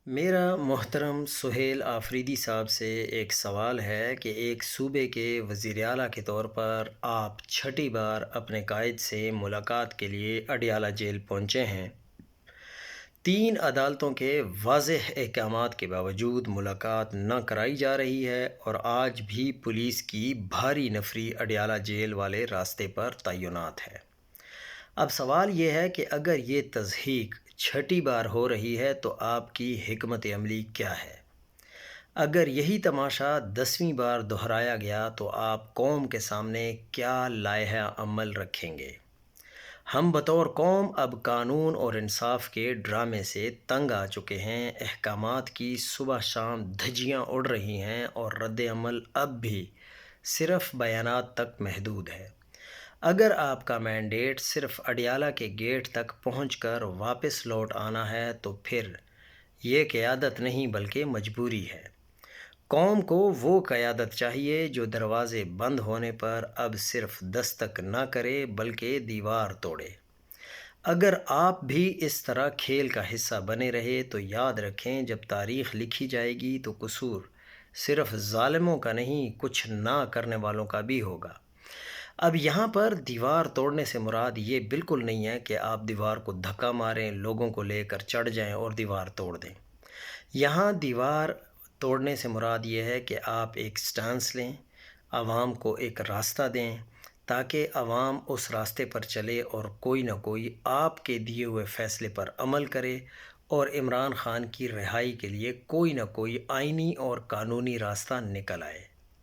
میرا محترم سہیل آفریدی صاحب سے ایک سوال ہے کہ ایک صوبے کے وزیر اعلیٰ کے طور پر آپ چھٹی بار اپنے قائد سے ملاقات کے لیے اڈیالہ جیل پہنچے ہیں۔ 3 عدالتوں کے واضح احکامات کے باوجود ملاقات نہ کرائی جا رہی ہے اور آج بھی پولیس کی بھاری نفری اڈیالہ جیل والے راستے پر تعینات ہے۔ اب سوال یہ ہے کہ اگر یہ تضحیک چھٹی بار ہو رہی ہے تو آپ کی حکمت عملی کیا ہے؟ اگر یہی تماشا 10ویں بار دہرایا گیا تو آپ قوم کے سامنے کیا لائحہ عمل رکھیں گے؟ ہم بطور قوم اب قانون اور انصاف کے ڈرامے سے تنگ آ چکے ہیں۔ احکامات کی صبح شام دھجیاں اڑ رہی ہیں اور رد عمل اب بھی صرف بیانات تک محدود ہے۔ اگر آپ کا مینڈیٹ صرف اڈیالہ کے گیٹ تک پہنچ کر واپس لوٹ آنا ہے تو پھر یہ قیادت نہیں بلکہ مجبوری ہے۔ قوم کو وہ قیادت چاہیے جو دروازے بند ہونے پر اب صرف دستک نہ کرے بلکہ دیوار توڑے۔ اگر آپ بھی اس طرح کھیل کا حصہ بنے رہے تو یاد رکھیں جب تاریخ لکھی جائے گی تو قصور صرف ظالموں کا نہیں کچھ نہ کرنے والوں کا بھی ہوگا۔ اب یہاں پر دیوار توڑنے سے مراد یہ بالکل نہیں ہے کہ آپ دیوار کو دھکا ماریں، لوگوں کو لے کر چڑھ جائیں اور دیوار توڑ دیں۔ یہاں دیوار توڑنے سے مراد یہ ہے کہ آپ ایک سٹانس لیں، عوام کو ایک راستہ دیں تاکہ عوام اس راستے پر چلے اور کوئی نہ کوئی آپ کے دیے ہوئے فیصلے پر عمل کرے اور عمران خان کی رہائی کے لیے کوئی نہ کوئی آئینی اور قانونی راستہ نکل آئے۔